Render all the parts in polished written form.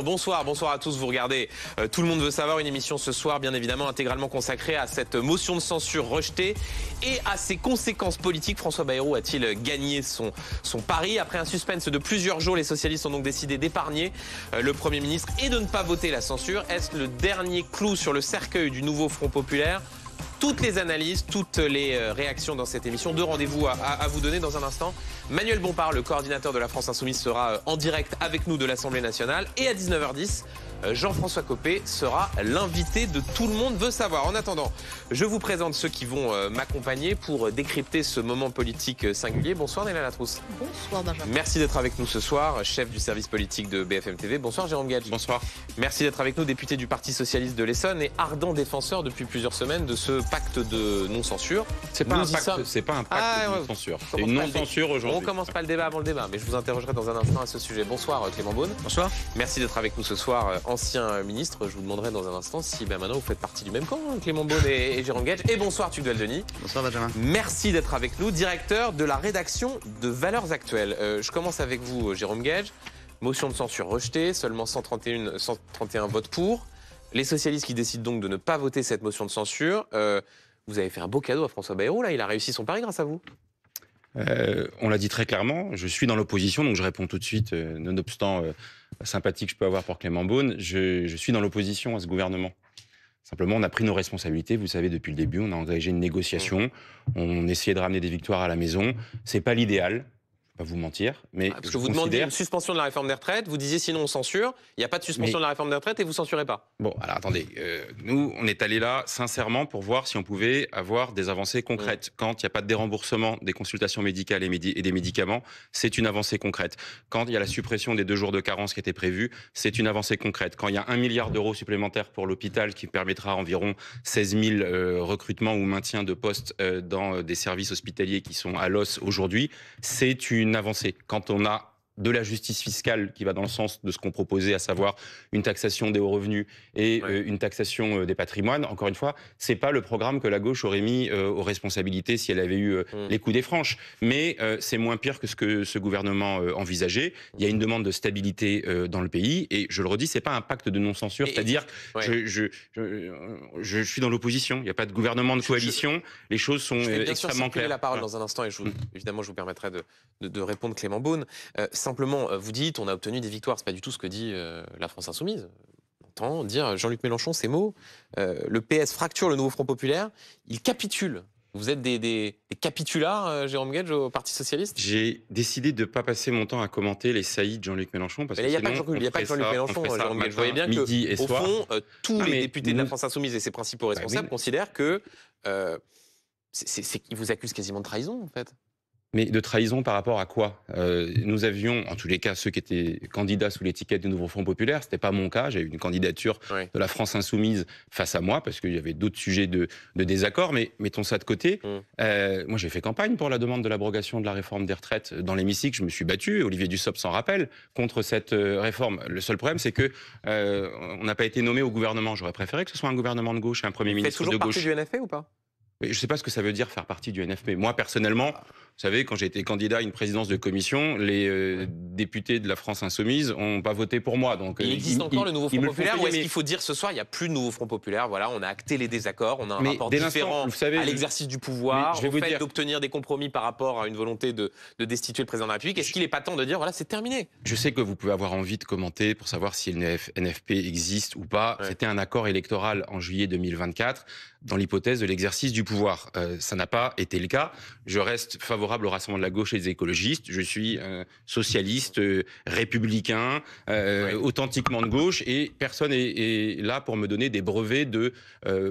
Bonsoir, bonsoir à tous. Vous regardez Tout le monde veut savoir, une émission ce soir bien évidemment intégralement consacrée à cette motion de censure rejetée et à ses conséquences politiques. François Bayrou a-t-il gagné son pari? Après un suspense de plusieurs jours, les socialistes ont donc décidé d'épargner le Premier ministre et de ne pas voter la censure. Est-ce le dernier clou sur le cercueil du nouveau Front populaire? Toutes les analyses, toutes les réactions dans cette émission. Deux rendez-vous à vous donner dans un instant. Manuel Bompard, le coordinateur de la France Insoumise, sera en direct avec nous de l'Assemblée nationale. Et à 19h10, Jean-François Copé sera l'invité de Tout le monde veut savoir. En attendant, je vous présente ceux qui vont m'accompagner pour décrypter ce moment politique singulier. Bonsoir Néla Latrousse. Bonsoir Benjamin. Merci d'être avec nous ce soir, chef du service politique de BFM TV. Bonsoir Jérôme Gage. Bonsoir. Merci d'être avec nous, député du Parti Socialiste de l'Essonne et ardent défenseur depuis plusieurs semaines de ce pacte de non-censure. C'est pas, un pacte de non-censure. C'est une non-censure aujourd'hui. On commence pas le débat avant le débat, mais je vous interrogerai dans un instant à ce sujet. Bonsoir Clément Beaune. Bonsoir. Merci d'être avec nous ce soir, ancien ministre. Je vous demanderai dans un instant si maintenant vous faites partie du même camp, Clément Beaune et Jérôme Gage. Et bonsoir Tugdual Denis. Bonsoir Benjamin. Merci d'être avec nous, directeur de la rédaction de Valeurs Actuelles. Je commence avec vous Jérôme Gage. Motion de censure rejetée, seulement 131 votes pour. Les socialistes qui décident donc de ne pas voter cette motion de censure. Vous avez fait un beau cadeau à François Bayrou, là, il a réussi son pari grâce à vous. On l'a dit très clairement, je suis dans l'opposition, donc je réponds tout de suite, nonobstant la sympathie que je peux avoir pour Clément Beaune, je suis dans l'opposition à ce gouvernement. Simplement, on a pris nos responsabilités, vous savez, depuis le début, on a engagé une négociation, on essayait de ramener des victoires à la maison, c'est pas l'idéal. Pas vous mentir, mais parce que vous demandiez une suspension de la réforme des retraites, vous disiez sinon on censure, il n'y a pas de suspension de la réforme des retraites et vous censurez pas. Bon, alors attendez, nous on est allés là sincèrement pour voir si on pouvait avoir des avancées concrètes. Quand il n'y a pas de déremboursement des consultations médicales et des médicaments, c'est une avancée concrète. Quand il y a la suppression des 2 jours de carence qui était prévue, c'est une avancée concrète. Quand il y a 1 milliard d'euros supplémentaires pour l'hôpital qui permettra environ 16 000 recrutements ou maintien de postes dans des services hospitaliers qui sont à l'os aujourd'hui, c'est une avancée. Quand on a de la justice fiscale qui va dans le sens de ce qu'on proposait, à savoir une taxation des hauts revenus et une taxation des patrimoines, encore une fois, c'est pas le programme que la gauche aurait mis aux responsabilités si elle avait eu les coups des franches. Mais c'est moins pire que ce que ce gouvernement envisageait. Il y a une demande de stabilité dans le pays et je le redis, c'est pas un pacte de non-censure, c'est-à-dire je suis dans l'opposition, il n'y a pas de gouvernement de coalition, les choses sont extrêmement claires. Je vais la parole dans un instant et évidemment je vous permettrai de répondre Clément Beaune. Simplement, vous dites, on a obtenu des victoires. C'est pas du tout ce que dit la France Insoumise. On entend dire Jean-Luc Mélenchon ces mots. Le PS fracture le nouveau Front populaire. Il capitule. Vous êtes des capitulards, Jérôme Gage, au Parti Socialiste? J'ai décidé de ne pas passer mon temps à commenter les saillies de Jean-Luc Mélenchon. Parce il n'y a pas que Jean-Luc Mélenchon, Jérôme Gage. Vous voyez bien qu'au fond, tous les députés de la France Insoumise et ses principaux responsables considèrent que ils vous accusent quasiment de trahison, en fait. Mais de trahison par rapport à quoi? Nous avions, en tous les cas, ceux qui étaient candidats sous l'étiquette du Nouveau Front populaire. C'était pas mon cas. J'ai eu une candidature de la France Insoumise face à moi parce qu'il y avait d'autres sujets de désaccord. Mais mettons ça de côté. Moi, j'ai fait campagne pour la demande de l'abrogation de la réforme des retraites. Dans l'hémicycle, je me suis battu. Olivier Dussopt s'en rappelle contre cette réforme. Le seul problème, c'est que on n'a pas été nommé au gouvernement. J'aurais préféré que ce soit un gouvernement de gauche et un Premier ministre de gauche. Vous faites toujours partie du NFP ou pas? Je ne sais pas ce que ça veut dire faire partie du NFP. Moi, personnellement, vous savez, quand j'ai été candidat à une présidence de commission, les députés de la France Insoumise n'ont pas voté pour moi. Donc, il existe encore le nouveau Front populaire ou est-ce qu'il faut dire ce soir, il n'y a plus de nouveau Front populaire? Voilà, on a acté les désaccords, on a un rapport différent à l'exercice du pouvoir, au fait d'obtenir des compromis par rapport à une volonté de destituer le président de la République. Est-ce qu'il n'est pas temps de dire, voilà, c'est terminé? Je sais que vous pouvez avoir envie de commenter pour savoir si le NFP existe ou pas. C'était un accord électoral en juillet 2024 dans l'hypothèse de l'exercice du pouvoir. Ça n'a pas été le cas. Je reste favorable au rassemblement de la gauche et des écologistes. Je suis socialiste, républicain, authentiquement de gauche et personne est là pour me donner des brevets de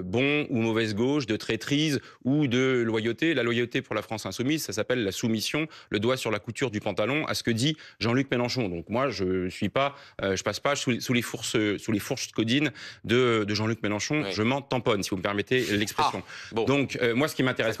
bon ou mauvaise gauche, de traîtrise ou de loyauté. La loyauté pour la France Insoumise, ça s'appelle la soumission, le doigt sur la couture du pantalon à ce que dit Jean-Luc Mélenchon. Donc moi, je passe pas sous les fourches codines de Jean-Luc Mélenchon. Je m'en tamponne, si vous me permettez l'expression. Donc moi, ce qui m'intéresse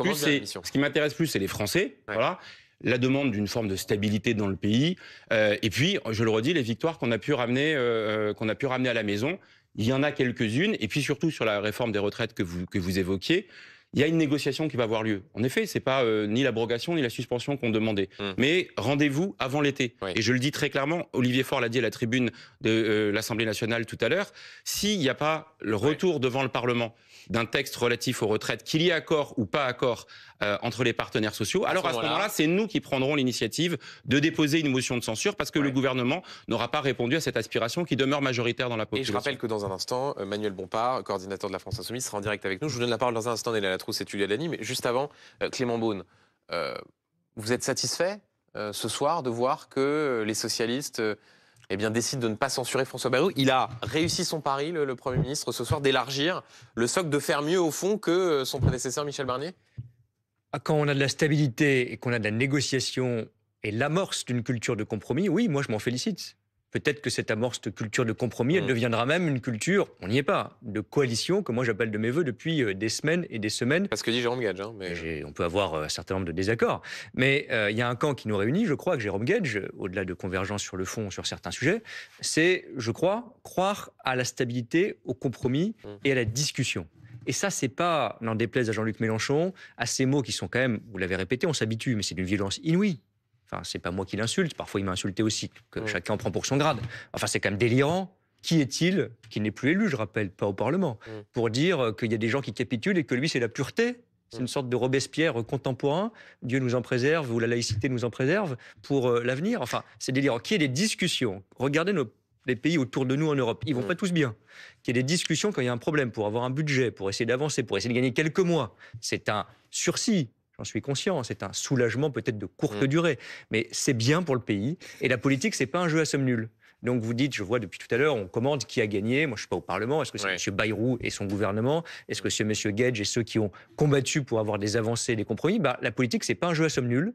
plus, c'est les Français. Voilà. La demande d'une forme de stabilité dans le pays. Et puis, je le redis, les victoires qu'on a pu ramener à la maison. Il y en a quelques-unes. Et puis surtout sur la réforme des retraites que vous évoquiez. il y a une négociation qui va avoir lieu. En effet, c'est pas ni l'abrogation ni la suspension qu'on demandait. Mais rendez-vous avant l'été. Oui. Et je le dis très clairement, Olivier Faure l'a dit à la tribune de l'Assemblée nationale tout à l'heure, s'il n'y a pas le retour devant le Parlement d'un texte relatif aux retraites, qu'il y ait accord ou pas accord entre les partenaires sociaux, alors à ce moment-là, c'est nous qui prendrons l'initiative de déposer une motion de censure parce que le gouvernement n'aura pas répondu à cette aspiration qui demeure majoritaire dans la population. Et je rappelle que dans un instant, Manuel Bompard, coordinateur de la France Insoumise, sera en direct avec nous. Je vous donne la parole dans un instant, Néla Latrousse et Tullia Dany, mais juste avant, Clément Beaune, vous êtes satisfait ce soir de voir que les socialistes décident de ne pas censurer François Bayrou? Il a réussi son pari, le Premier ministre, ce soir, d'élargir le socle, de faire mieux au fond que son prédécesseur Michel Barnier? Quand on a de la stabilité et qu'on a de la négociation et l'amorce d'une culture de compromis, oui, moi je m'en félicite. Peut-être que cette amorce de culture de compromis, elle deviendra même une culture, on n'y est pas, de coalition, que moi j'appelle de mes voeux depuis des semaines et des semaines. Parce que dit Jérôme Guedj. On peut avoir un certain nombre de désaccords. Mais il y a un camp qui nous réunit, je crois, que Jérôme Guedj, au-delà de convergence sur le fond, sur certains sujets, c'est, je crois, croire à la stabilité, au compromis et à la discussion. Et ça, c'est pas, n'en déplaise à Jean-Luc Mélenchon, à ces mots qui sont quand même, vous l'avez répété, on s'habitue, mais c'est d'une violence inouïe. Enfin, c'est pas moi qui l'insulte, parfois il m'a insulté aussi, que chacun en prend pour son grade. Enfin, c'est quand même délirant. Qui est-il, qui n'est plus élu, je rappelle, pas au Parlement, pour dire qu'il y a des gens qui capitulent et que lui, c'est la pureté? C'est une sorte de Robespierre contemporain, Dieu nous en préserve, ou la laïcité nous en préserve, pour l'avenir. Enfin, c'est délirant. Qu'il y ait des discussions, regardez les pays autour de nous en Europe, ils vont pas tous bien. Qu'il y ait des discussions quand il y a un problème, pour avoir un budget, pour essayer d'avancer, pour essayer de gagner quelques mois. C'est un sursis. J'en suis conscient, c'est un soulagement peut-être de courte durée, mais c'est bien pour le pays. Et la politique, c'est pas un jeu à somme nulle. Donc vous dites, je vois depuis tout à l'heure, on commande qui a gagné. Moi, je suis pas au Parlement. Est-ce que c'est M. Bayrou et son gouvernement? Est-ce que c'est M. Guedj et ceux qui ont combattu pour avoir des avancées, des compromis? La politique, c'est pas un jeu à somme nulle.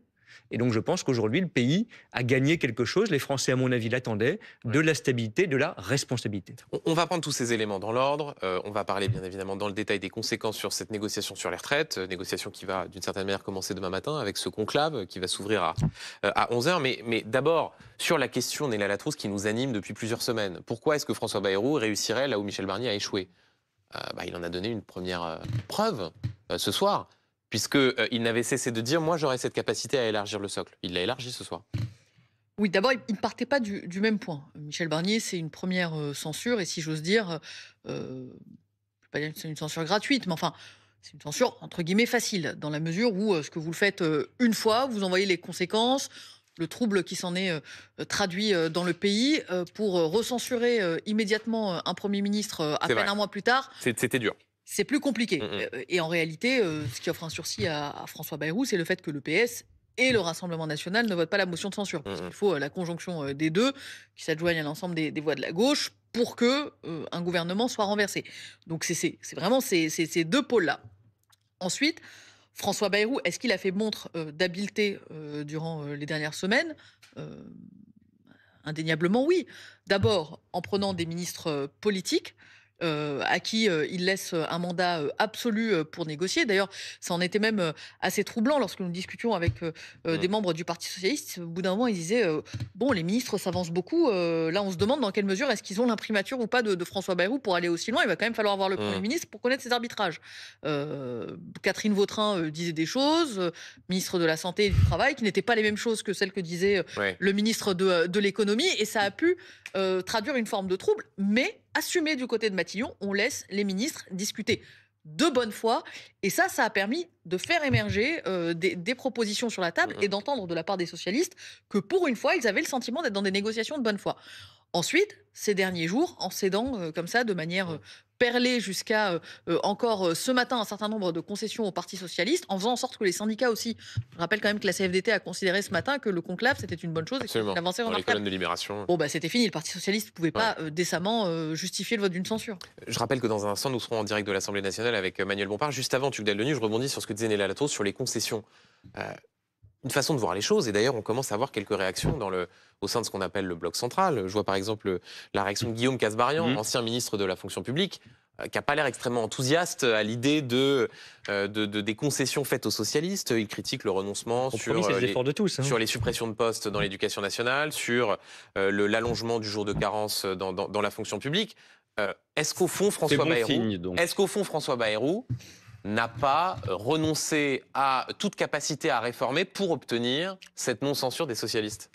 Et donc je pense qu'aujourd'hui, le pays a gagné quelque chose. Les Français, à mon avis, l'attendaient. De la stabilité, de la responsabilité. On va prendre tous ces éléments dans l'ordre. On va parler bien évidemment dans le détail des conséquences sur cette négociation sur les retraites. Négociation qui va d'une certaine manière commencer demain matin avec ce conclave qui va s'ouvrir à 11h. Mais d'abord, sur la question, Néla Latrousse, qui nous anime depuis plusieurs semaines. Pourquoi est-ce que François Bayrou réussirait là où Michel Barnier a échoué? Il en a donné une première preuve ce soir. Puisqu'il n'avait cessé de dire « moi j'aurais cette capacité à élargir le socle ». Il l'a élargi ce soir. Oui, d'abord, il ne partait pas du même point. Michel Barnier, c'est une première censure, et si j'ose dire, je ne vais pas dire que c'est une censure gratuite, mais enfin, c'est une censure entre guillemets facile, dans la mesure où ce que vous le faites une fois, vous en voyez les conséquences, le trouble qui s'en est traduit dans le pays, pour recensurer immédiatement un Premier ministre à peine un mois plus tard. C'était dur. C'est plus compliqué. Et en réalité, ce qui offre un sursis à François Bayrou, c'est le fait que le PS et le Rassemblement national ne votent pas la motion de censure. Il faut la conjonction des deux, qui s'adjoignent à l'ensemble des voix de la gauche, pour que un gouvernement soit renversé. Donc c'est vraiment ces deux pôles-là. Ensuite, François Bayrou, est-ce qu'il a fait montre d'habileté durant les dernières semaines? Indéniablement oui. D'abord, en prenant des ministres politiques, à qui il laisse un mandat absolu pour négocier. D'ailleurs, ça en était même assez troublant lorsque nous discutions avec des membres du Parti socialiste. Au bout d'un moment, ils disaient bon, les ministres s'avancent beaucoup. Là, on se demande dans quelle mesure est-ce qu'ils ont l'imprimature ou pas de François Bayrou pour aller aussi loin. Il va quand même falloir voir le Premier ministre pour connaître ses arbitrages. Catherine Vautrin disait des choses, ministre de la Santé et du Travail, qui n'étaient pas les mêmes choses que celles que disait le ministre de l'Économie. Et ça a pu traduire une forme de trouble, mais assumé du côté de Matignon, on laisse les ministres discuter de bonne foi. Et ça a permis de faire émerger des propositions sur la table et d'entendre de la part des socialistes que pour une fois, ils avaient le sentiment d'être dans des négociations de bonne foi. Ensuite, ces derniers jours, en cédant comme ça de manière perlée jusqu'à encore ce matin un certain nombre de concessions au Parti socialiste, en faisant en sorte que les syndicats aussi, je rappelle quand même que la CFDT a considéré ce matin que le conclave c'était une bonne chose et une avancée remarquable. Dans les colonnes de Libération. Bon c'était fini, le Parti socialiste ne pouvait pas décemment justifier le vote d'une censure. Je rappelle que dans un instant, nous serons en direct de l'Assemblée nationale avec Manuel Bompard. Juste avant, Tullia Dany, je rebondis sur ce que disait Néla Latrousse sur les concessions. Une façon de voir les choses, et d'ailleurs on commence à avoir quelques réactions au sein de ce qu'on appelle le bloc central. Je vois par exemple la réaction de Guillaume Kasbarian, ancien ministre de la fonction publique, qui n'a pas l'air extrêmement enthousiaste à l'idée des concessions faites aux socialistes. Il critique le renoncement sur les suppressions de postes dans l'éducation nationale, sur l'allongement du jour de carence dans la fonction publique. Est-ce qu'au fond, François Bayrou n'a pas renoncé à toute capacité à réformer pour obtenir cette non-censure des socialistes?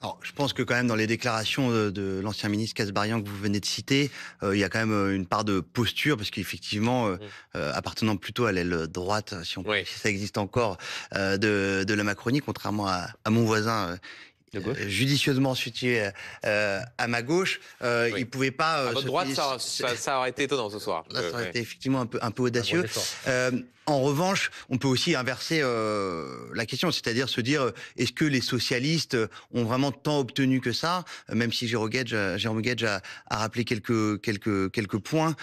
Alors, je pense que quand même dans les déclarations de l'ancien ministre Kasbarian que vous venez de citer, il y a quand même une part de posture, parce qu'effectivement, appartenant plutôt à l'aile droite, si ça existe encore, de la Macronie, contrairement à mon voisin judicieusement situé à ma gauche, il pouvait pas... à votre droite, ça aurait été étonnant ce soir. Là, ça aurait été effectivement un peu audacieux. En revanche, on peut aussi inverser la question, c'est-à-dire se dire, est-ce que les socialistes ont vraiment tant obtenu que ça, même si Jérôme Guedj a rappelé quelques points,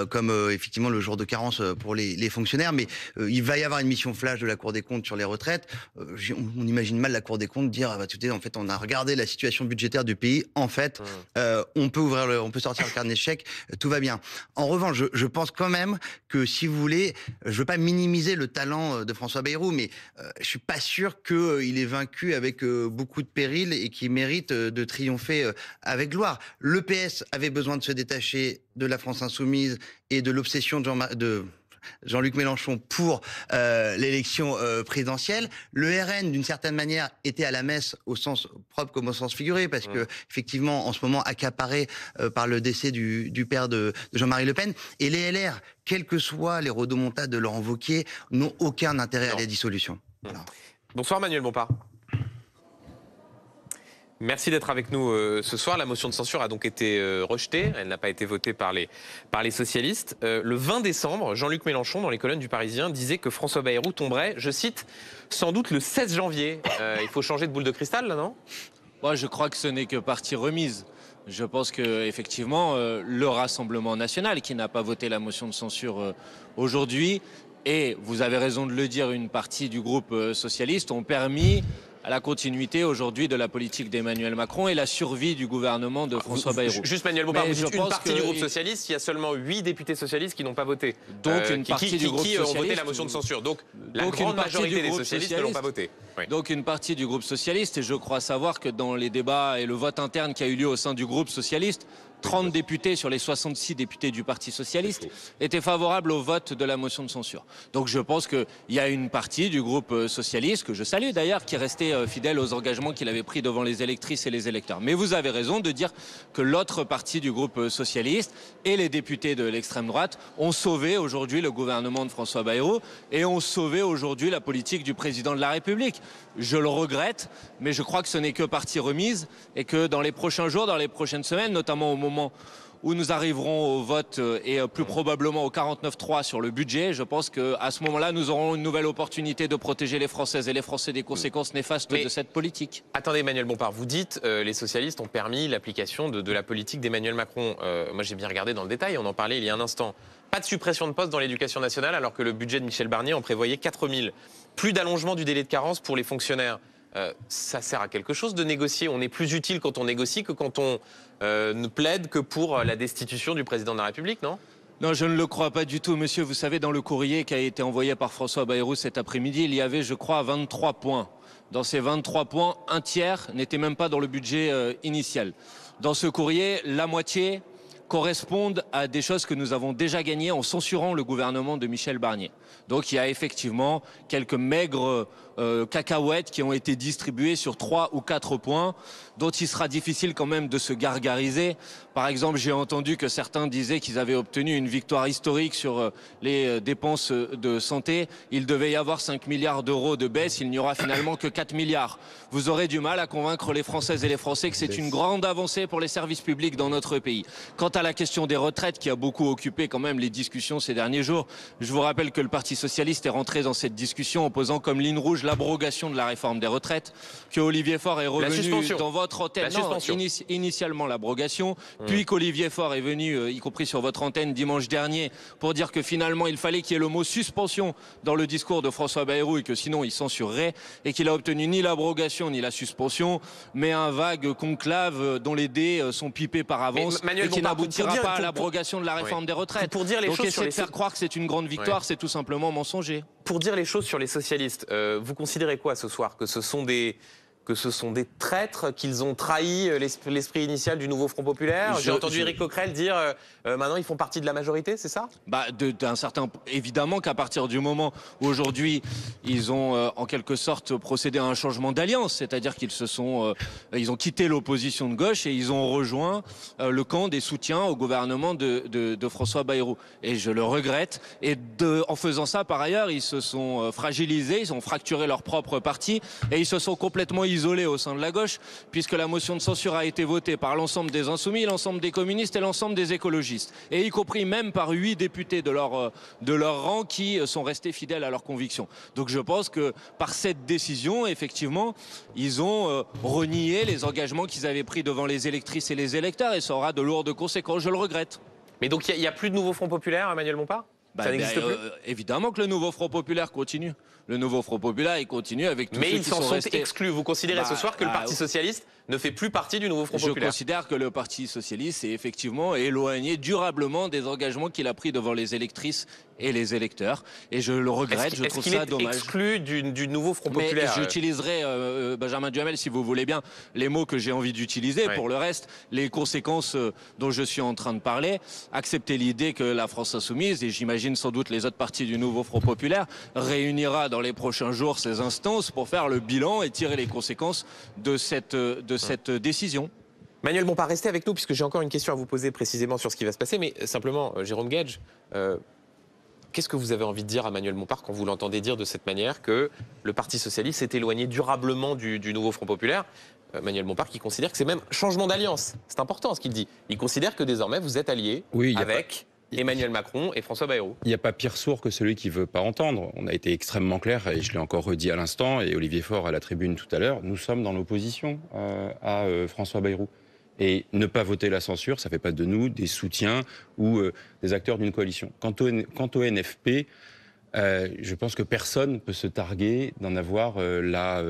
comme effectivement le jour de carence pour les fonctionnaires, mais il va y avoir une mission flash de la Cour des comptes sur les retraites. On imagine mal la Cour des comptes dire, en fait, on a regardé la situation budgétaire du pays, en fait, on peut sortir le carnet de chèques, tout va bien. En revanche, je pense quand même que, si vous voulez, je veux pas minimiser le talent de François Bayrou, mais je suis pas sûr qu'il est vaincu avec beaucoup de périls et qu'il mérite de triompher avec gloire. Le PS avait besoin de se détacher de la France insoumise et de l'obsession de Jean-Luc Mélenchon pour l'élection présidentielle. Le RN, d'une certaine manière, était à la messe au sens propre comme au sens figuré, parce que effectivement, en ce moment, accaparé par le décès du père de Jean-Marie Le Pen. Et les LR, quelles que soient les rodomontades de Laurent Wauquiez, n'ont aucun intérêt à la dissolution. Voilà. Bonsoir Manuel Bompard. Merci d'être avec nous ce soir. La motion de censure a donc été rejetée. Elle n'a pas été votée par les socialistes. Le 20 décembre, Jean-Luc Mélenchon, dans les colonnes du Parisien, disait que François Bayrou tomberait, je cite, sans doute le 16 janvier. Il faut changer de boule de cristal, là, non? Moi, je crois que ce n'est que partie remise. Je pense que effectivement, le Rassemblement national, qui n'a pas voté la motion de censure aujourd'hui, et vous avez raison de le dire, une partie du groupe socialiste ont permis à la continuité aujourd'hui de la politique d'Emmanuel Macron et la survie du gouvernement de François Bayrou. Juste Manuel Bompard, vous dites une partie du groupe socialiste, il y a seulement 8 députés socialistes qui n'ont pas voté. Donc une partie du groupe socialiste ont voté la motion de censure. Donc la grande majorité des socialistes ne l'ont pas voté. Oui. Donc une partie du groupe socialiste, et je crois savoir que dans les débats et le vote interne qui a eu lieu au sein du groupe socialiste, 30 députés sur les 66 députés du Parti socialiste étaient favorables au vote de la motion de censure. Donc je pense qu'il y a une partie du groupe socialiste, que je salue d'ailleurs, qui est resté fidèle aux engagements qu'il avait pris devant les électrices et les électeurs. Mais vous avez raison de dire que l'autre partie du groupe socialiste et les députés de l'extrême droite ont sauvé aujourd'hui le gouvernement de François Bayrou et ont sauvé aujourd'hui la politique du président de la République. Je le regrette, mais je crois que ce n'est que partie remise et que dans les prochains jours, dans les prochaines semaines, notamment au moment où nous arriverons au vote et plus probablement au 49.3 sur le budget, je pense qu'à ce moment-là, nous aurons une nouvelle opportunité de protéger les Françaises et les Français des conséquences néfastes de cette politique. Attendez, Emmanuel Bompard, vous dites les socialistes ont permis l'application de la politique d'Emmanuel Macron. Moi, j'ai bien regardé dans le détail, on en parlait il y a un instant. Pas de suppression de postes dans l'éducation nationale, alors que le budget de Michel Barnier en prévoyait 4000. Plus d'allongement du délai de carence pour les fonctionnaires. Ça sert à quelque chose de négocier. On est plus utile quand on négocie que quand on ne plaide que pour la destitution du président de la République, non ? Non, je ne le crois pas du tout, monsieur. Vous savez, dans le courrier qui a été envoyé par François Bayrou cet après-midi, il y avait, je crois, 23 points. Dans ces 23 points, un tiers n'était même pas dans le budget initial. Dans ce courrier, la moitié correspondent à des choses que nous avons déjà gagnées en censurant le gouvernement de Michel Barnier. Donc il y a effectivement quelques maigres cacahuètes qui ont été distribuées sur 3 ou 4 points dont il sera difficile quand même de se gargariser. Par exemple, j'ai entendu que certains disaient qu'ils avaient obtenu une victoire historique sur les dépenses de santé. Il devait y avoir 5 milliards d'euros de baisse, il n'y aura finalement que 4 milliards. Vous aurez du mal à convaincre les Françaises et les Français que c'est une grande avancée pour les services publics dans notre pays. Quant à la question des retraites, qui a beaucoup occupé quand même les discussions ces derniers jours, je vous rappelle que le Parti socialiste est rentré dans cette discussion en posant comme ligne rouge l'abrogation de la réforme des retraites, que Olivier Faure est revenu dans votre antenne, initialement l'abrogation, puis qu'Olivier Faure est venu, y compris sur votre antenne dimanche dernier, pour dire que finalement il fallait qu'il y ait le mot suspension dans le discours de François Bayrou et que sinon il censurerait, et qu'il a obtenu ni l'abrogation ni la suspension, mais un vague conclave dont les dés sont pipés par avance et qui n'aboutira pas à l'abrogation de la réforme des retraites. Pour dire les choses essayer de faire croire que c'est une grande victoire, c'est tout simplement mensonger. Pour dire les choses sur les socialistes, vous considérez quoi ce soir? Que que ce sont des traîtres, qu'ils ont trahi l'esprit initial du nouveau Front Populaire? J'ai entendu Éric Coquerel dire maintenant ils font partie de la majorité, c'est ça? D'un certain, évidemment qu'à partir du moment où aujourd'hui ils ont en quelque sorte procédé à un changement d'alliance, c'est-à-dire qu'ils ils ont quitté l'opposition de gauche et ils ont rejoint le camp des soutiens au gouvernement de François Bayrou. Et je le regrette. Et en faisant ça, par ailleurs, ils se sont fragilisés, ils ont fracturé leur propre parti et ils se sont complètement isolés au sein de la gauche, puisque la motion de censure a été votée par l'ensemble des Insoumis, l'ensemble des communistes et l'ensemble des écologistes. Et y compris même par 8 députés de leur rang qui sont restés fidèles à leurs convictions. Donc je pense que par cette décision, effectivement, ils ont renié les engagements qu'ils avaient pris devant les électrices et les électeurs et ça aura de lourdes conséquences, je le regrette. Mais donc il n'y a plus de nouveau Front Populaire, Emmanuel Bompard? Ça n'existe plus? Évidemment que le nouveau Front Populaire continue. Le nouveau Front Populaire, il continue avec tous ceux qui sont restés. Mais ils s'en sont exclus. Vous considérez ce soir que le Parti Socialiste ne fait plus partie du nouveau Front Populaire? Je considère que le Parti Socialiste est effectivement éloigné durablement des engagements qu'il a pris devant les électrices et les électeurs. Et je le regrette, je trouve ça dommage. Est-ce qu'il est exclu du nouveau Front Populaire? J'utiliserai, Benjamin Duhamel, si vous voulez bien, les mots que j'ai envie d'utiliser. Ouais. Pour le reste, les conséquences dont je suis en train de parler, accepter l'idée que la France Insoumise, et j'imagine sans doute les autres partis du nouveau Front Populaire, réunira dans les prochains jours ces instances pour faire le bilan et tirer les conséquences de cette décision. Manuel Bompard, restez avec nous puisque j'ai encore une question à vous poser précisément sur ce qui va se passer. Mais simplement, Jérôme Guedj, qu'est-ce que vous avez envie de dire à Manuel Bompard quand vous l'entendez dire de cette manière que le Parti Socialiste s'est éloigné durablement du nouveau Front Populaire? Manuel Bompard qui considère que c'est même changement d'alliance. C'est important ce qu'il dit. Il considère que désormais vous êtes alliés avec Emmanuel Macron et François Bayrou. Il n'y a pas pire sourd que celui qui ne veut pas entendre. On a été extrêmement clair, et je l'ai encore redit à l'instant, et Olivier Faure à la tribune tout à l'heure, nous sommes dans l'opposition à François Bayrou. Et ne pas voter la censure, ça ne fait pas de nous des soutiens ou des acteurs d'une coalition. Quant au NFP, je pense que personne ne peut se targuer d'en avoir la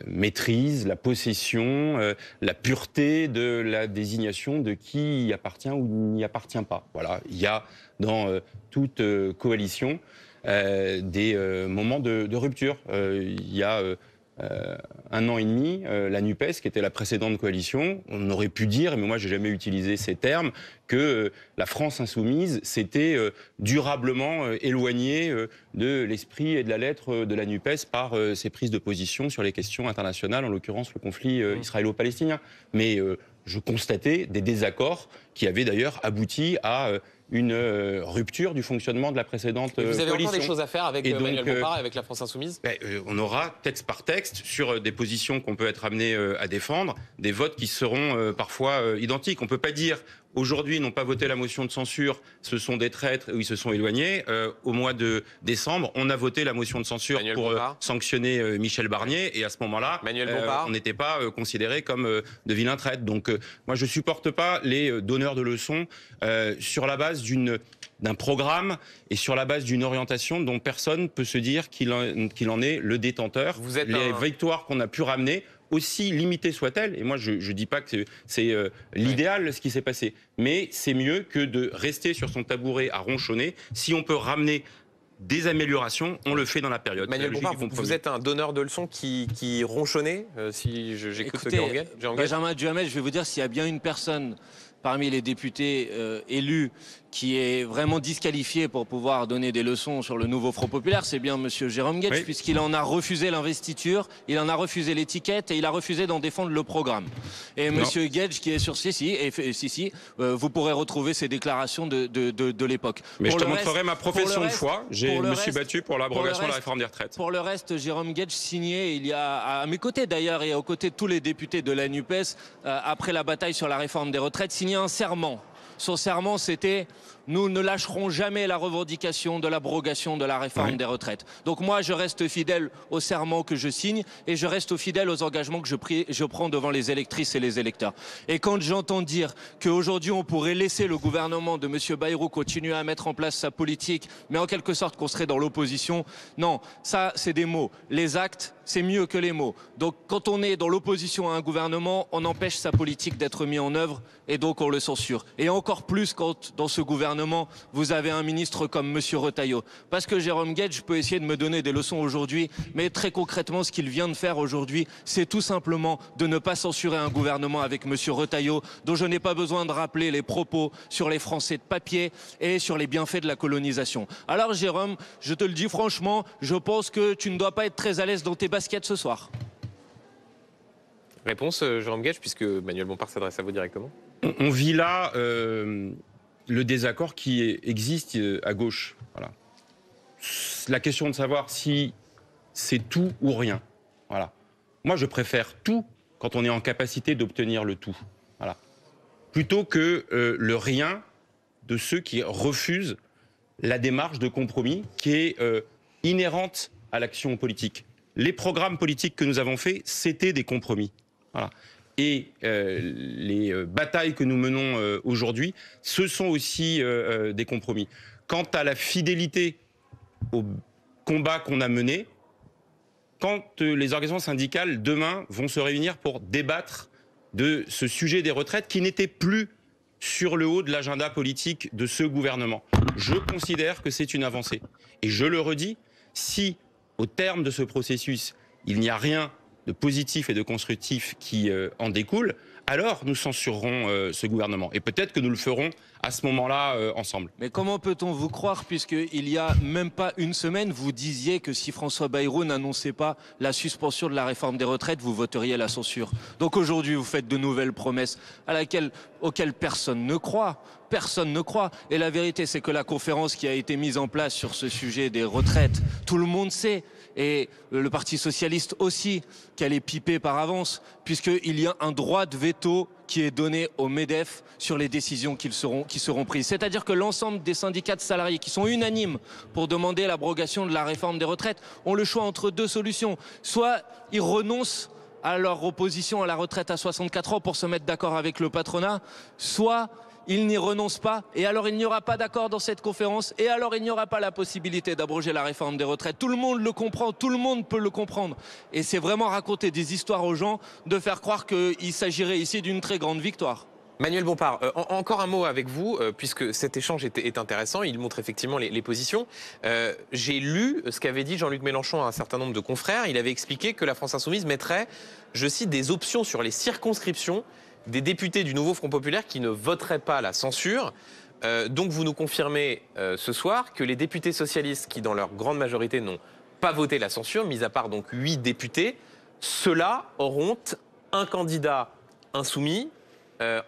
maîtrise, la possession, la pureté de la désignation de qui y appartient ou n'y appartient pas. Voilà, il y a dans toute coalition des moments de rupture. Il y a 1 an et demi, la NUPES, qui était la précédente coalition, on aurait pu dire, mais moi j'ai jamais utilisé ces termes, que la France insoumise s'était durablement éloignée de l'esprit et de la lettre de la NUPES par ses prises de position sur les questions internationales, en l'occurrence le conflit israélo-palestinien. Mais je constatais des désaccords qui avaient d'ailleurs abouti à une rupture du fonctionnement de la précédente coalition. Vous avez encore des choses à faire avec Manuel Bompard et avec la France Insoumise? On aura, texte par texte, sur des positions qu'on peut être amené à défendre, des votes qui seront parfois identiques. On ne peut pas dire aujourd'hui, ils n'ont pas voté la motion de censure, ce sont des traîtres ou ils se sont éloignés. Au mois de décembre, on a voté la motion de censure pour sanctionner Michel Barnier. Et à ce moment-là, on n'était pas considérés comme de vilains traîtres. Donc moi, je ne supporte pas les donneurs de leçons sur la base d'un programme et sur la base d'une orientation dont personne ne peut se dire qu'il en est le détenteur. Les victoires qu'on a pu ramener, aussi limitées soient-elles, et moi je ne dis pas que c'est l'idéal ce qui s'est passé, mais c'est mieux que de rester sur son tabouret à ronchonner. Si on peut ramener des améliorations, on le fait dans la période. Manuel Bompard, vous êtes un donneur de leçons qui ronchonnait, si j'écoute Benjamin Duhamel, je vais vous dire, s'il y a bien une personne parmi les députés élus qui est vraiment disqualifié pour pouvoir donner des leçons sur le nouveau Front Populaire, c'est bien monsieur Jérôme Guedj, puisqu'il en a refusé l'investiture, il en a refusé l'étiquette et il a refusé d'en défendre le programme. Et monsieur Guedj qui est sur vous pourrez retrouver ses déclarations de l'époque. Mais je te montrerai ma profession de foi. Je me suis battu pour l'abrogation de la réforme des retraites. Pour le reste, Jérôme Guedj signait, il y a à mes côtés d'ailleurs et aux côtés de tous les députés de la NUPES, après la bataille sur la réforme des retraites, signait un serment. Son serment, c'était « Nous ne lâcherons jamais la revendication de l'abrogation de la réforme des retraites ». Donc moi, je reste fidèle au serment que je signe et je reste fidèle aux engagements que je prends devant les électrices et les électeurs. Et quand j'entends dire qu'aujourd'hui, on pourrait laisser le gouvernement de M. Bayrou continuer à mettre en place sa politique, mais en quelque sorte qu'on serait dans l'opposition, non, ça, c'est des mots. Les actes, c'est mieux que les mots. Donc quand on est dans l'opposition à un gouvernement, on empêche sa politique d'être mise en œuvre et donc on le censure. Et encore plus quand dans ce gouvernement, gouvernement, vous avez un ministre comme M. Retailleau. Parce que Jérôme Guedj peut essayer de me donner des leçons aujourd'hui, mais très concrètement, ce qu'il vient de faire aujourd'hui, c'est tout simplement de ne pas censurer un gouvernement avec M. Retailleau, dont je n'ai pas besoin de rappeler les propos sur les Français de papier et sur les bienfaits de la colonisation. Alors Jérôme, je te le dis franchement, je pense que tu ne dois pas être très à l'aise dans tes baskets ce soir. Réponse, Jérôme Guedj, puisque Manuel Bompard s'adresse à vous directement. On vit là le désaccord qui existe à gauche. Voilà. La question de savoir si c'est tout ou rien. Voilà. Moi, je préfère tout quand on est en capacité d'obtenir le tout. Voilà. Plutôt que le rien de ceux qui refusent la démarche de compromis qui est inhérente à l'action politique. Les programmes politiques que nous avons faits, c'était des compromis. Voilà. Et les batailles que nous menons aujourd'hui, ce sont aussi des compromis. Quant à la fidélité au combat qu'on a mené, quand les organisations syndicales, demain, vont se réunir pour débattre de ce sujet des retraites qui n'était plus sur le haut de l'agenda politique de ce gouvernement, je considère que c'est une avancée. Et je le redis, si au terme de ce processus, il n'y a rien de positif et de constructif qui en découle, alors nous censurerons ce gouvernement. Et peut-être que nous le ferons à ce moment-là ensemble. Mais comment peut-on vous croire, puisqu'il y a même pas une semaine, vous disiez que si François Bayrou n'annonçait pas la suspension de la réforme des retraites, vous voteriez la censure. Donc aujourd'hui, vous faites de nouvelles promesses auxquelles personne ne croit. Personne ne croit. Et la vérité, c'est que la conférence qui a été mise en place sur ce sujet des retraites, tout le monde sait, et le Parti socialiste aussi, qu'elle est pipée par avance, puisqu'il y a un droit de veto qui est donné au MEDEF sur les décisions qui seront prises. C'est-à-dire que l'ensemble des syndicats de salariés qui sont unanimes pour demander l'abrogation de la réforme des retraites ont le choix entre deux solutions. Soit ils renoncent à leur opposition à la retraite à 64 ans pour se mettre d'accord avec le patronat, soit ils n'y renoncent pas, et alors il n'y aura pas d'accord dans cette conférence, et alors il n'y aura pas la possibilité d'abroger la réforme des retraites. Tout le monde le comprend, tout le monde peut le comprendre. Et c'est vraiment raconter des histoires aux gens, de faire croire qu'il s'agirait ici d'une très grande victoire. Manuel Bompard, encore un mot avec vous, puisque cet échange est intéressant, il montre effectivement les positions. J'ai lu ce qu'avait dit Jean-Luc Mélenchon à un certain nombre de confrères. Il avait expliqué que la France Insoumise mettrait, je cite, des options sur les circonscriptions des députés du nouveau Front Populaire qui ne voteraient pas la censure. Donc vous nous confirmez ce soir que les députés socialistes qui, dans leur grande majorité, n'ont pas voté la censure, mis à part donc 8 députés, ceux-là auront un candidat insoumis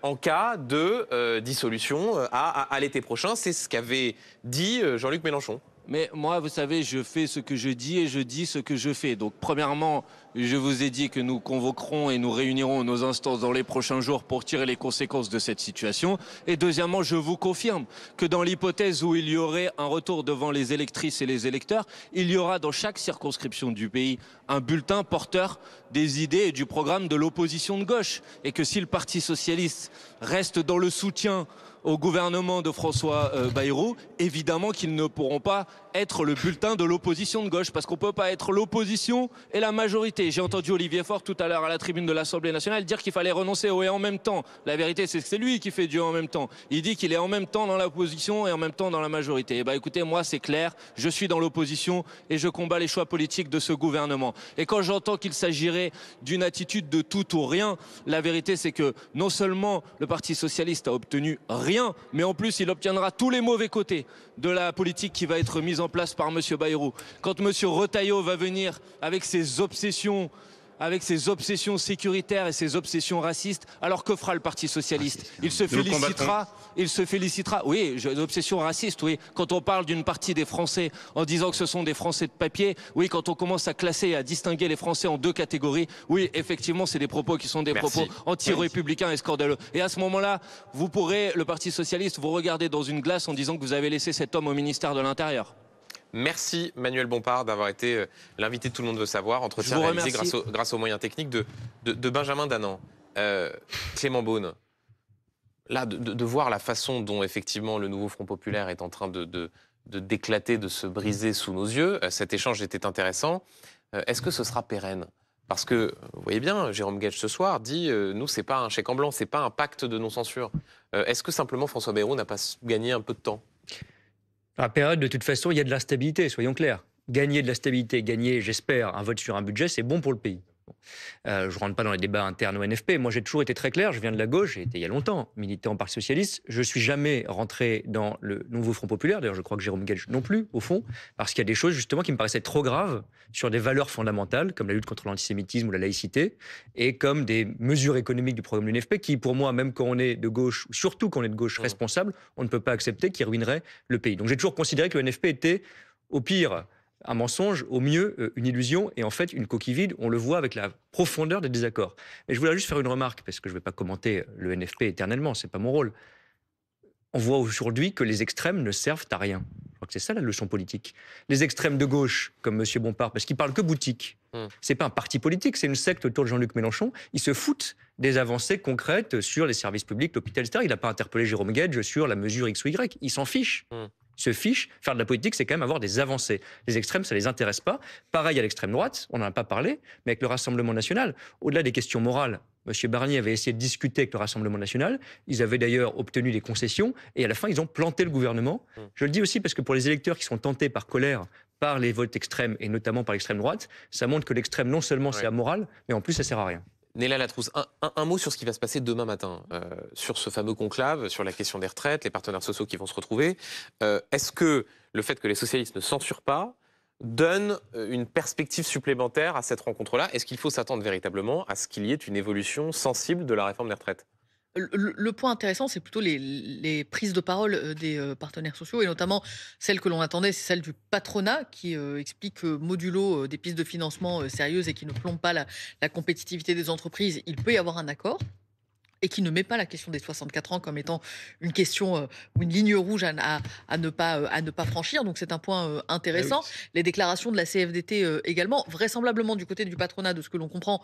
en cas de dissolution à l'été prochain. C'est ce qu'avait dit Jean-Luc Mélenchon. Mais moi, vous savez, je fais ce que je dis et je dis ce que je fais. Donc, premièrement, je vous ai dit que nous convoquerons et nous réunirons nos instances dans les prochains jours pour tirer les conséquences de cette situation. Et deuxièmement, je vous confirme que dans l'hypothèse où il y aurait un retour devant les électrices et les électeurs, il y aura dans chaque circonscription du pays un bulletin porteur des idées et du programme de l'opposition de gauche. Et que si le Parti socialiste reste dans le soutien au gouvernement de François Bayrou, évidemment qu'ils ne pourront pas être le bulletin de l'opposition de gauche, parce qu'on ne peut pas être l'opposition et la majorité. J'ai entendu Olivier Faure tout à l'heure à la tribune de l'Assemblée nationale dire qu'il fallait renoncer au et en même temps. La vérité, c'est que c'est lui qui fait du en même temps. Il dit qu'il est en même temps dans l'opposition et en même temps dans la majorité. Et écoutez, moi c'est clair, je suis dans l'opposition et je combats les choix politiques de ce gouvernement. Et quand j'entends qu'il s'agirait d'une attitude de tout ou rien, la vérité c'est que non seulement le Parti socialiste a obtenu rien, mais en plus il obtiendra tous les mauvais côtés de la politique qui va être mise en place par M. Bayrou. Quand M. Retailleau va venir avec ses obsessions sécuritaires et ses obsessions racistes, alors que fera le Parti socialiste? Il se félicitera, oui, obsessions racistes, oui, quand on parle d'une partie des Français en disant que ce sont des Français de papier, oui, quand on commence à classer et à distinguer les Français en deux catégories, oui, effectivement, c'est des propos qui sont des propos anti-républicains et scandaleux. Et à ce moment-là, vous pourrez, le Parti socialiste, vous regarder dans une glace en disant que vous avez laissé cet homme au ministère de l'Intérieur. Merci Manuel Bompard d'avoir été l'invité de Tout le monde veut savoir. Entretien réalisé grâce aux moyens techniques de Benjamin Danan. Clément Beaune, là, de voir la façon dont effectivement le nouveau Front Populaire est en train d'éclater, de se briser sous nos yeux, cet échange était intéressant. Est-ce que ce sera pérenne? Parce que, vous voyez bien, Jérôme Guedj ce soir dit nous, c'est pas un chèque en blanc, c'est pas un pacte de non-censure. Est-ce que simplement François Bayrou n'a pas gagné un peu de temps? À la période, de toute façon, il y a de l'instabilité, soyons clairs. Gagner de la stabilité, gagner, j'espère, un vote sur un budget, c'est bon pour le pays. Je ne rentre pas dans les débats internes au NFP. Moi, j'ai toujours été très clair. Je viens de la gauche. J'ai été il y a longtemps militant au Parti Socialiste. Je ne suis jamais rentré dans le nouveau Front Populaire. D'ailleurs, je crois que Jérôme Guedj non plus, au fond, parce qu'il y a des choses, justement, qui me paraissaient trop graves sur des valeurs fondamentales, comme la lutte contre l'antisémitisme ou la laïcité, et comme des mesures économiques du programme de l'UNFP, qui, pour moi, même quand on est de gauche, ou surtout quand on est de gauche responsable, on ne peut pas accepter, qui ruinerait le pays. Donc, j'ai toujours considéré que le NFP était, au pire, un mensonge, au mieux une illusion et en fait une coquille vide. On le voit avec la profondeur des désaccords. Mais je voulais juste faire une remarque, parce que je ne vais pas commenter le NFP éternellement, ce n'est pas mon rôle. On voit aujourd'hui que les extrêmes ne servent à rien. Je crois que c'est ça la leçon politique. Les extrêmes de gauche, comme M. Bompard, parce qu'ils parlent que boutique. C'est pas un parti politique, c'est une secte autour de Jean-Luc Mélenchon. Ils se foutent des avancées concrètes sur les services publics, l'hôpital, etc. Il n'a pas interpellé Jérôme Guedj sur la mesure X ou Y. Il s'en fiche. Se fiche. Faire de la politique, c'est quand même avoir des avancées. Les extrêmes, ça ne les intéresse pas. Pareil à l'extrême droite, on n'en a pas parlé, mais avec le Rassemblement national, au-delà des questions morales, M. Barnier avait essayé de discuter avec le Rassemblement national. Ils avaient d'ailleurs obtenu des concessions et à la fin, ils ont planté le gouvernement. Je le dis aussi parce que pour les électeurs qui sont tentés par colère par les votes extrêmes et notamment par l'extrême droite, ça montre que l'extrême, non seulement c'est amoral, mais en plus, ça ne sert à rien. Néla Latrousse, un mot sur ce qui va se passer demain matin, sur ce fameux conclave, sur la question des retraites, les partenaires sociaux qui vont se retrouver. Est-ce que le fait que les socialistes ne censurent pas donne une perspective supplémentaire à cette rencontre-là? Est-ce qu'il faut s'attendre véritablement à ce qu'il y ait une évolution sensible de la réforme des retraites? Le point intéressant, c'est plutôt les prises de parole des partenaires sociaux, et notamment celle que l'on attendait, c'est celle du patronat, qui explique que modulo des pistes de financement sérieuses et qui ne plombe pas la compétitivité des entreprises, il peut y avoir un accord. Et qui ne met pas la question des 64 ans comme étant une question ou une ligne rouge à ne pas franchir. Donc c'est un point intéressant. Oui. Les déclarations de la CFDT également, vraisemblablement du côté du patronat, de ce que l'on comprend,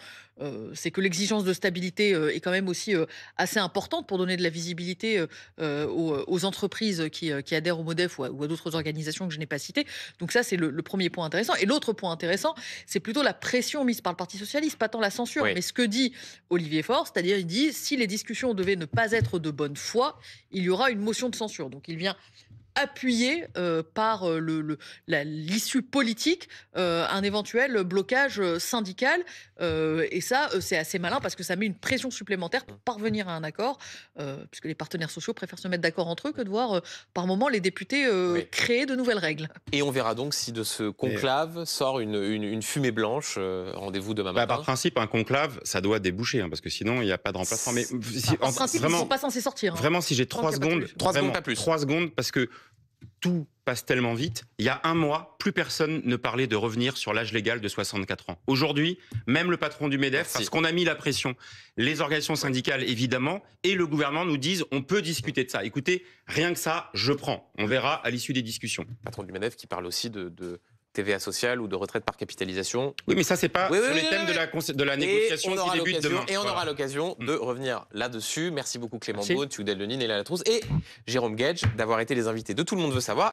c'est que l'exigence de stabilité est quand même aussi assez importante pour donner de la visibilité aux entreprises qui adhèrent au MODEF ou à d'autres organisations que je n'ai pas citées. Donc ça, c'est le premier point intéressant. Et l'autre point intéressant, c'est plutôt la pression mise par le Parti socialiste, pas tant la censure, mais ce que dit Olivier Faure, c'est-à-dire il dit si les discussions devaient ne pas être de bonne foi, il y aura une motion de censure. Donc il vient appuyer par l'issue politique un éventuel blocage syndical. Et ça, c'est assez malin parce que ça met une pression supplémentaire pour parvenir à un accord, puisque les partenaires sociaux préfèrent se mettre d'accord entre eux que de voir par moment les députés créer de nouvelles règles. Et on verra donc si de ce conclave sort une fumée blanche. Rendez-vous demain matin. Par principe, un conclave, ça doit déboucher, parce que sinon, il n'y a pas de remplacement. Mais en principe, ils ne sont pas censés sortir. Vraiment, si j'ai 3 secondes, 3 secondes, pas plus. 3 secondes, parce que tout passe tellement vite. Il y a un mois, plus personne ne parlait de revenir sur l'âge légal de 64 ans. Aujourd'hui, même le patron du MEDEF, parce qu'on a mis la pression, les organisations syndicales évidemment, et le gouvernement nous disent on peut discuter de ça. Écoutez, rien que ça, je prends. On verra à l'issue des discussions. Le patron du MEDEF qui parle aussi de TVA sociale ou de retraite par capitalisation. Oui, mais ça, c'est pas sur les thèmes de la négociation qui débute demain. Et on aura l'occasion de revenir là-dessus. Merci beaucoup Clément Beaune, Thioudel Lenine et Néla Latrousse et Jérôme Guedj d'avoir été les invités de Tout le monde veut savoir.